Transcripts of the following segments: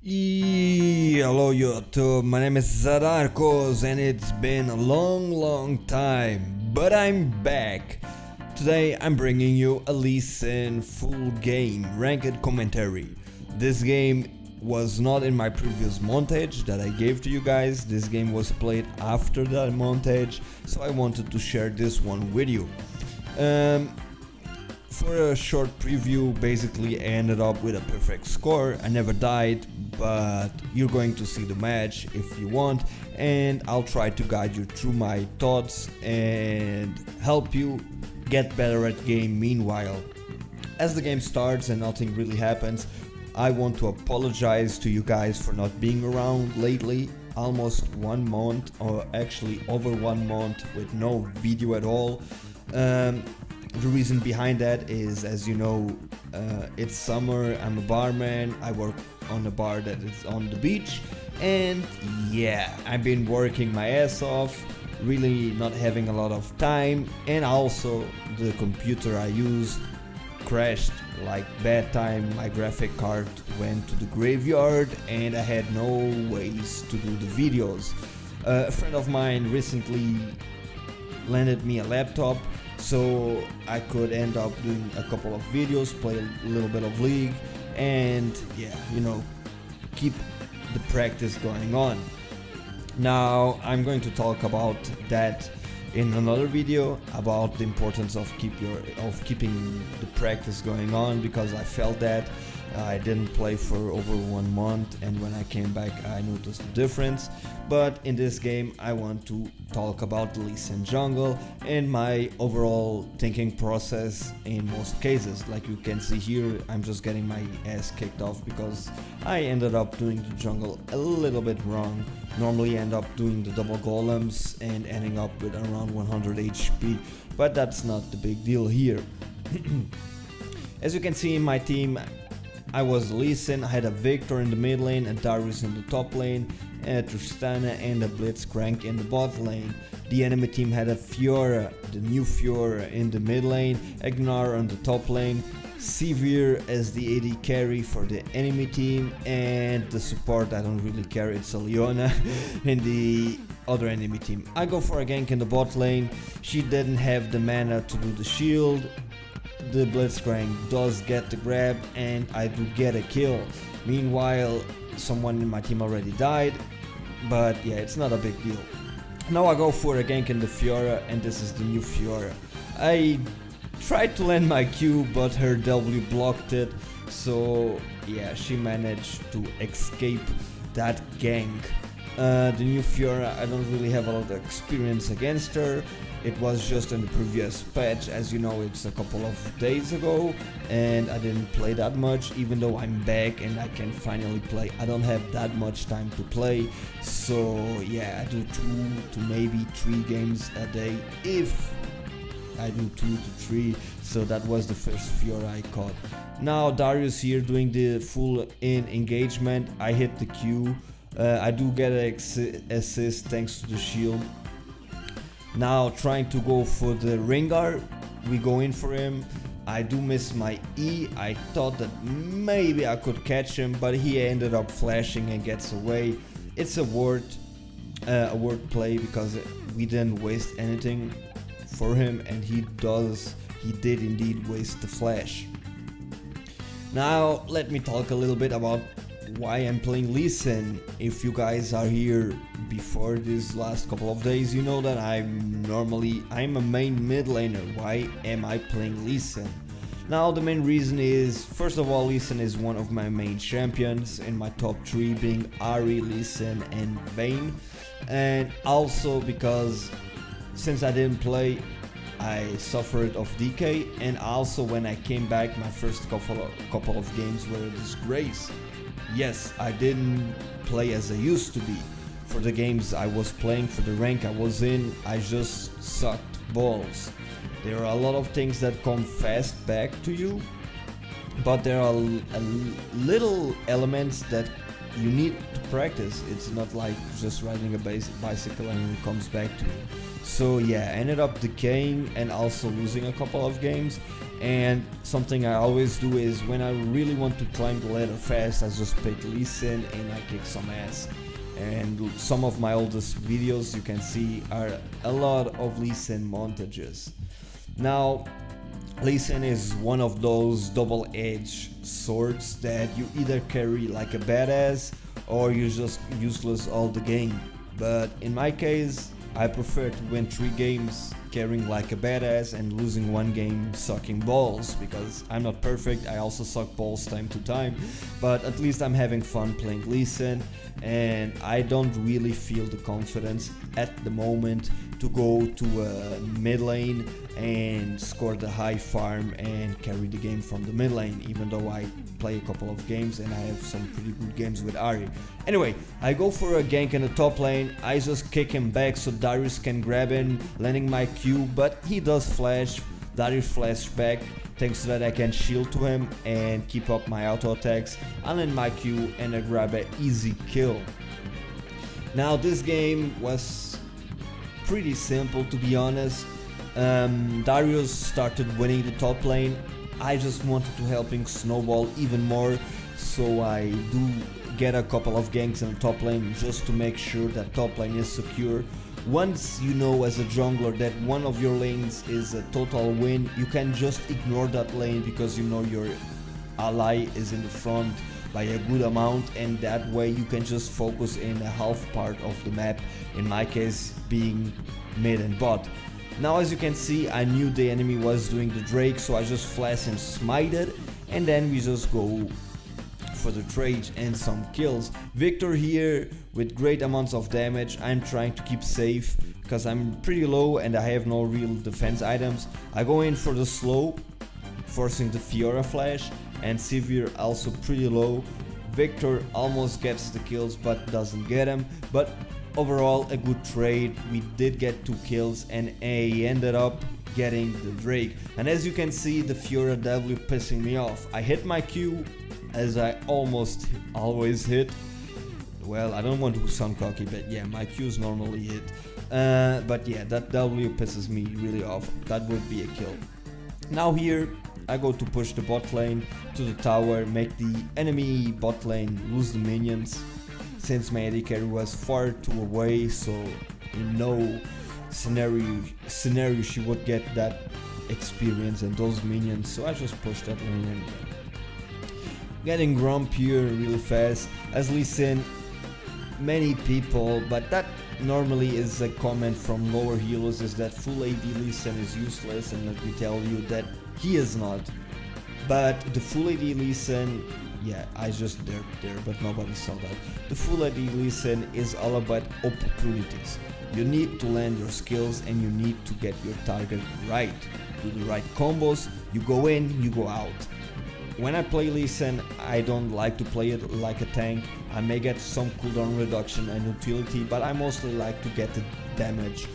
Hello YouTube, my name is Zadarkus and it's been a long time, but I'm back. Today I'm bringing you a listen full game ranked commentary. This game was not in my previous montage that I gave to you guys. This game was played after that montage, so I wanted to share this one with you. For a short preview, basically I ended up with a perfect score. I never died, but you're going to see the match if you want, and I'll try to guide you through my thoughts and help you get better at game. Meanwhile, as the game starts and nothing really happens, I want to apologize to you guys for not being around lately. Almost 1 month, or actually over 1 month, with no video at all. The reason behind that is, as you know, it's summer, I'm a barman, I work on a bar that is on the beach, and yeah, I've been working my ass off, really not having a lot of time, and also the computer I use crashed like bad time. My graphic card went to the graveyard and I had no ways to do the videos. A friend of mine recently lended me a laptop, so I could end up doing a couple of videos, play a little bit of League, and yeah, you know, keep the practice going on. Now I'm going to talk about that in another video, about the importance of keeping the practice going on, because I felt that I didn't play for over 1 month, and when I came back I noticed the difference. But in this game I want to talk about the Lee Sin jungle and my overall thinking process in most cases. Like you can see here, I'm just getting my ass kicked off because I ended up doing the jungle a little bit wrong. Normally I end up doing the double golems and ending up with around 100 HP, but that's not the big deal here. As you can see in my team, I was Lee Sin. I had a Victor in the mid lane, a Darius in the top lane, a Tristana and a Blitzcrank in the bot lane. The enemy team had a Fiora, the new Fiora, in the mid lane, Agnar on the top lane, Severe as the AD carry for the enemy team, and the support I don't really care, it's a Leona in the other enemy team. I go for a gank in the bot lane. She didn't have the mana to do the shield. The Blitzcrank does get the grab and I do get a kill. Meanwhile, someone in my team already died, but yeah, it's not a big deal. Now I go for a gank in the Fiora, and this is the new Fiora. I tried to land my Q, but her W blocked it, so yeah, she managed to escape that gank. The new Fiora, I don't really have a lot of experience against her. It was just in the previous patch, as you know, it's a couple of days ago, and I didn't play that much, even though I'm back and I can finally play. I don't have that much time to play, so yeah, I do 2 to maybe 3 games a day, if I do 2 to 3, so that was the first Fiora I caught. Now Darius here doing the full in engagement. I hit the Q, I do get an assist thanks to the shield. Now trying to go for the Rengar, we go in for him. I do miss my E. I thought that maybe I could catch him, but he ended up flashing and gets away. It's a word play, because we didn't waste anything for him, and he did indeed waste the flash. Now let me talk a little bit about why I'm playing Lee Sin. If you guys are here before these last couple of days, you know that I'm a main mid laner. Why am I playing Lee Sin? Now the main reason is, first of all, Lee Sin is one of my main champions, in my top 3 being Ahri, Lee Sin and Vayne, and also because since I didn't play, I suffered of decay, and also when I came back, my first couple of games were a disgrace. Yes, I didn't play as I used to be. For the games I was playing, for the rank I was in, I just sucked balls. There are a lot of things that come fast back to you, but there are little elements that you need to practice. It's not like just riding a bicycle and it comes back to you. So yeah, I ended up decaying and also losing a couple of games, And something I always do is when I really want to climb the ladder fast, I just pick Lee Sin and I kick some ass. And some of my oldest videos you can see are a lot of Lee Sin montages. Now, Lee Sin is one of those double-edged swords that you either carry like a badass or you're just useless all the game. But in my case, I prefer to win 3 games carrying like a badass and losing 1 game sucking balls, because I'm not perfect, I also suck balls time to time, but at least I'm having fun playing Lee Sin, and I don't really feel the confidence at the moment to go to a mid lane and score the high farm and carry the game from the mid lane, even though I play a couple of games and I have some pretty good games with Ahri. Anyway, I go for a gank in the top lane, I just kick him back so Darius can grab him, landing my Q, but he does flash, Darius flash back, thanks to that I can shield to him and keep up my auto attacks, I land my Q and I grab an easy kill. Now this game was pretty simple, to be honest. Darius started winning the top lane. I just wanted to help him snowball even more, so I do get a couple of ganks in the top lane just to make sure that top lane is secure. Once you know as a jungler that one of your lanes is a total win, you can just ignore that lane because you know your ally is in the front by a good amount, and that way you can just focus in a half part of the map, in my case being mid and bot. Now as you can see, I knew the enemy was doing the Drake, so I just flash and smited, and then we just go for the trade and some kills. Victor here with great amounts of damage. I'm trying to keep safe because I'm pretty low and I have no real defense items. I go in for the slow, forcing the Fiora flash, and Sivir also pretty low. Victor almost gets the kills but doesn't get them, but overall a good trade. We did get 2 kills and I ended up getting the Drake. And as you can see, the Fiora W pissing me off. I hit my Q, as I almost always hit. Well, I don't want to sound cocky, but yeah, my Q's normally hit. But yeah, that W pisses me really off. That would be a kill. Now here, I go to push the bot lane to the tower, make the enemy bot lane lose the minions, since my AD carry was far too away, so in no scenario she would get that experience and those minions, so I just pushed that lane anyway. Getting Grump here really fast. As Lee Sin, many people, but that normally is a comment from lower healers, is that full AD Lee Sin is useless, and let me tell you that he is not. But the full AD Lee Sin, yeah, I just derped there, but nobody saw that. The full AD Lee Sin is all about opportunities. You need to land your skills and you need to get your target right. Do the right combos, you go in, you go out. When I play Lee Sin, I don't like to play it like a tank. I may get some cooldown reduction and utility, but I mostly like to get the damage.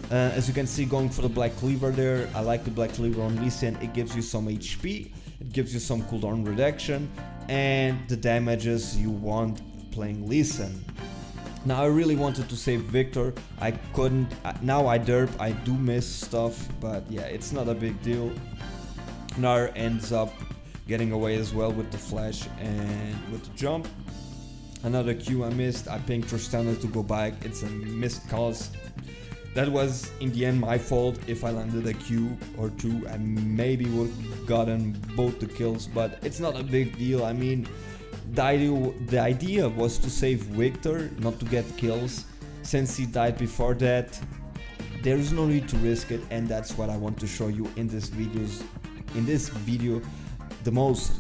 As you can see, going for the Black Cleaver there, I like the Black Cleaver on Lee Sin. It gives you some HP, it gives you some cooldown reduction, and the damages you want playing Lee Sin. Now I really wanted to save Victor, I couldn't. Now I derp, I do miss stuff, but yeah, it's not a big deal. Gnar ends up getting away as well with the flash and with the jump. Another Q I missed, I pinged Tristana to go back, it's a missed cause. That was in the end my fault. If I landed a Q or 2, I maybe would have gotten both the kills, but it's not a big deal. I mean, the idea was to save Victor, not to get kills. Since he died before that, there is no need to risk it, and that's what I want to show you in this video the most.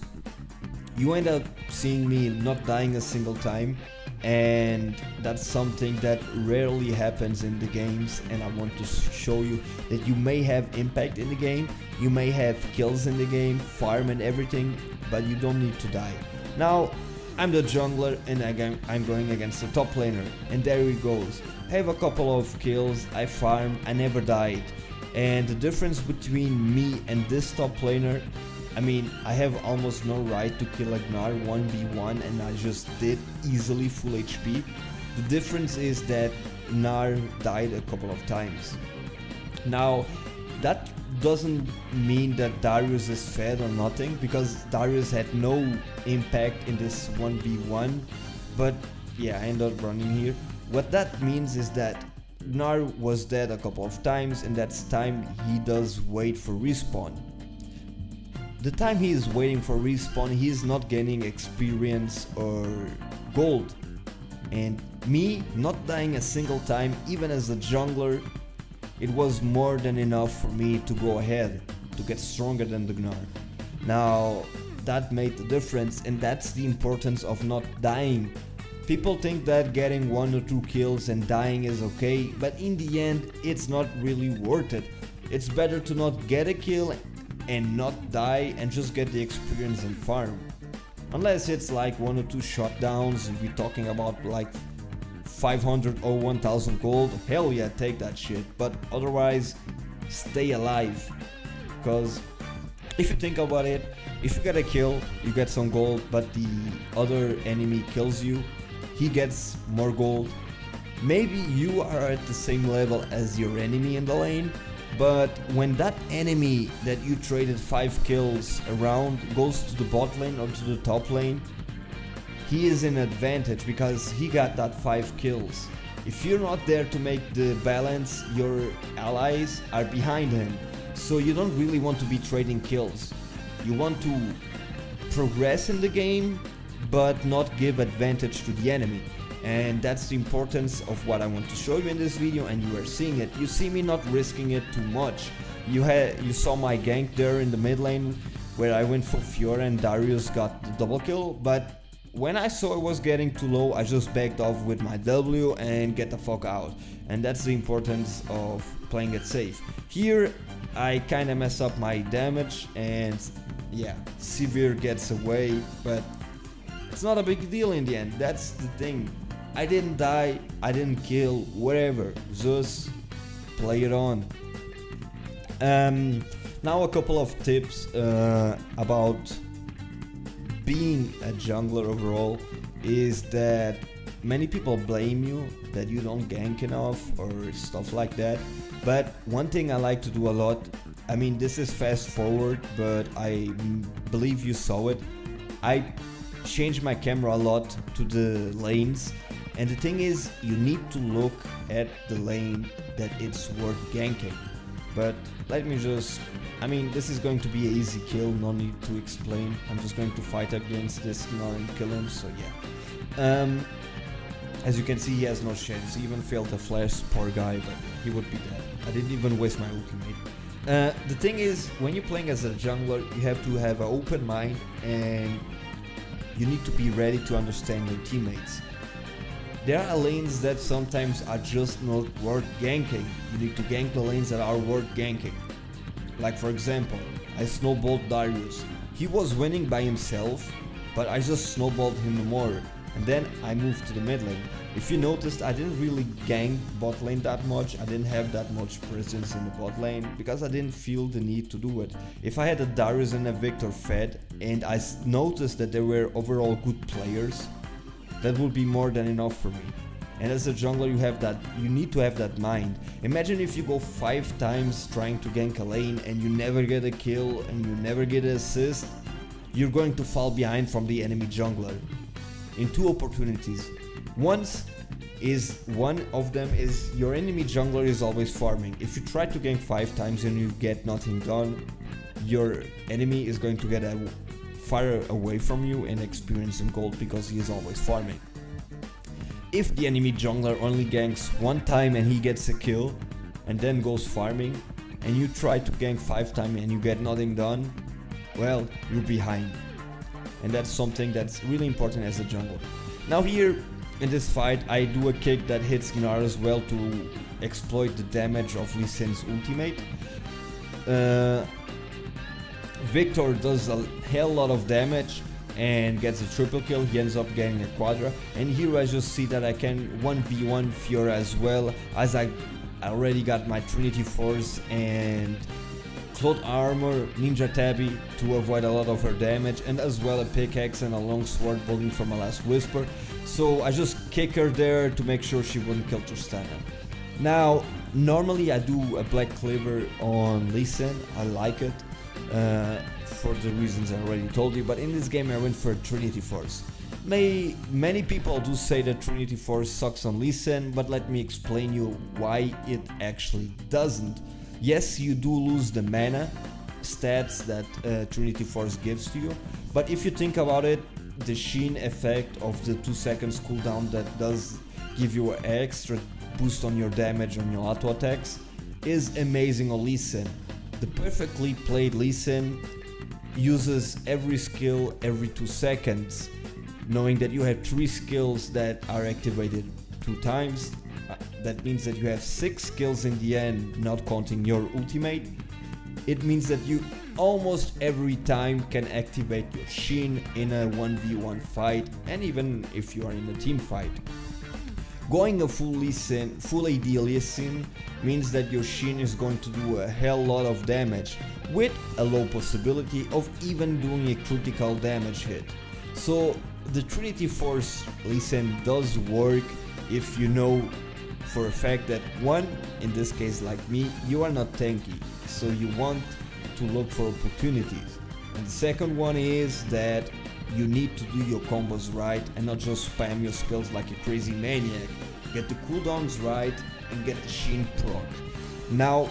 You end up seeing me not dying a single time, and that's something that rarely happens in the games, and I want to show you that you may have impact in the game, you may have kills in the game, farm and everything, but you don't need to die. Now I'm the jungler and I'm going against the top laner, and there he goes. I have a couple of kills, I farmed, I never died, and the difference between me and this top laner, I mean, I have almost no right to kill a Gnar 1v1 and I just did easily full HP. The difference is that Gnar died a couple of times. Now, that doesn't mean that Darius is fed or nothing, because Darius had no impact in this 1v1, but yeah, I ended up running here. What that means is that Gnar was dead a couple of times, and that's time he does wait for respawn. The time he is waiting for respawn, he is not gaining experience or gold. And me not dying a single time, even as a jungler, it was more than enough for me to go ahead, to get stronger than the Gnar. Now, that made the difference, and that's the importance of not dying. People think that getting 1 or 2 kills and dying is okay, but in the end, it's not really worth it. It's better to not get a kill and not die and just get the experience and farm. Unless it's like 1 or 2 shutdowns, and we're talking about like 500 or 1000 gold, hell yeah, take that shit. But otherwise, stay alive. Because if you think about it, if you get a kill, you get some gold, but the other enemy kills you, he gets more gold. Maybe you are at the same level as your enemy in the lane, but when that enemy that you traded 5 kills around goes to the bot lane or to the top lane, he is in advantage because he got that 5 kills. If you're not there to make the balance, your allies are behind him. So you don't really want to be trading kills. You want to progress in the game, but not give advantage to the enemy. And that's the importance of what I want to show you in this video, and you are seeing it. You see me not risking it too much. You saw my gank there in the mid lane where I went for Fiora and Darius got the double kill, but when I saw it was getting too low, I just backed off with my W and get the fuck out. And that's the importance of playing it safe. Here I kinda mess up my damage, and yeah, Severe gets away, but it's not a big deal in the end. That's the thing. I didn't die, I didn't kill, whatever, just play it on. Now a couple of tips about being a jungler overall is that many people blame you that you don't gank enough or stuff like that, but one thing I like to do a lot, I mean this is fast forward, but I believe you saw it, I change my camera a lot to the lanes, and the thing is you need to look at the lane that it's worth ganking. But let me just, I mean this is going to be an easy kill, no need to explain. I'm just going to fight against this Gnar and kill him, so yeah. As you can see, he has no chance. He even failed the flash, poor guy, but he would be dead. I didn't even waste my ultimate. The thing is, when you're playing as a jungler, you have to have an open mind and you need to be ready to understand your teammates. There are lanes that sometimes are just not worth ganking. You need to gank the lanes that are worth ganking. Like for example, I snowballed Darius. He was winning by himself, but I just snowballed him more. And then I moved to the mid lane. If you noticed, I didn't really gank bot lane that much. I didn't have that much presence in the bot lane because I didn't feel the need to do it. If I had a Darius and a Victor fed and I noticed that they were overall good players, that would be more than enough for me. And as a jungler you need to have that mind. Imagine if you go 5 times trying to gank a lane and you never get a kill and you never get an assist, you're going to fall behind from the enemy jungler. In 2 opportunities. One of them is your enemy jungler is always farming. If you try to gank 5 times and you get nothing done, your enemy is going to get far away from you and experience some gold because he is always farming. If the enemy jungler only ganks 1 time and he gets a kill and then goes farming, and you try to gank 5 times and you get nothing done, well, you're behind. And that's something that's really important as a jungler. Now here in this fight I do a kick that hits Gnar as well to exploit the damage of Lee Sin's ultimate. Victor does a hell lot of damage and gets a triple kill. He ends up getting a quadra, and here I just see that I can 1v1 Fiora as well, as I already got my Trinity Force and Cloth Armor, Ninja Tabby to avoid a lot of her damage, and as well a pickaxe and a long sword building from a Last Whisper. So I just kick her there to make sure she wouldn't kill Tristana. Now, normally I do a Black Cleaver on Lee Sin, I like it, for the reasons I already told you, but in this game I went for Trinity Force. Many people do say that Trinity Force sucks on Lee Sin, but let me explain you why it actually doesn't. Yes, you do lose the mana stats that Trinity Force gives to you, but if you think about it, the Sheen effect of the 2 seconds cooldown that does give you an extra boost on your damage on your auto attacks is amazing on Lee Sin. The perfectly played Lee Sin uses every skill every 2 seconds, knowing that you have 3 skills that are activated 2 times. That means that you have 6 skills in the end, not counting your ultimate. It means that you almost every time can activate your Sheen in a 1v1 fight, and even if you are in a team fight. Going a full AD Lee Sin means that your Sheen is going to do a hell lot of damage, with a low possibility of even doing a critical damage hit. So the Trinity Force Lee Sin does work if you know for a fact that, one, in this case like me, you are not tanky, so you want to look for opportunities. And the second one is that you need to do your combos right and not just spam your skills like a crazy maniac. Get the cooldowns right and get the Sheen proc. Now,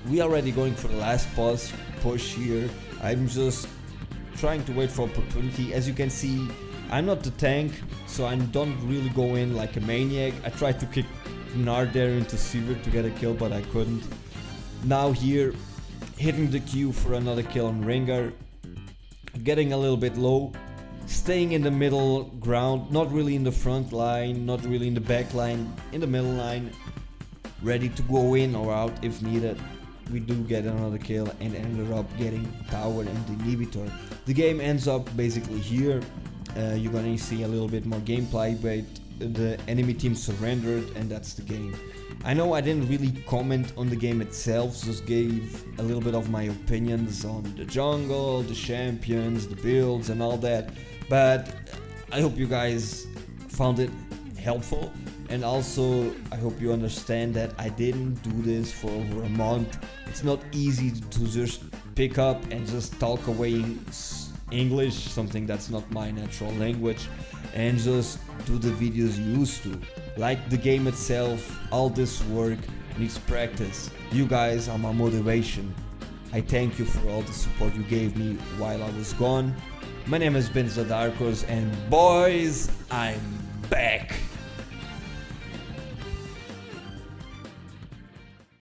we are already going for the last push here. I'm just trying to wait for opportunity. As you can see, I'm not the tank, so I don't really go in like a maniac. I tried to kick Nard there into Seaver to get a kill, but I couldn't. Now here, hitting the Q for another kill on Rengar, getting a little bit low, staying in the middle ground, not really in the front line, not really in the back line, in the middle line, ready to go in or out if needed. We do get another kill and ended up getting tower and inhibitor. The game ends up basically here. You're gonna see a little bit more gameplay, but the enemy team surrendered and that's the game. I know I didn't really comment on the game itself, just gave a little bit of my opinions on the jungle, the champions, the builds and all that, but I hope you guys found it helpful, and also I hope you understand that I didn't do this for over a month. It's not easy to just pick up and just talk away English, something that's not my natural language, and just do the videos you used to. Like the game itself, all this work needs practice. You guys are my motivation. I thank you for all the support you gave me while I was gone. My name has been Zadarkus, and boys, I'm back!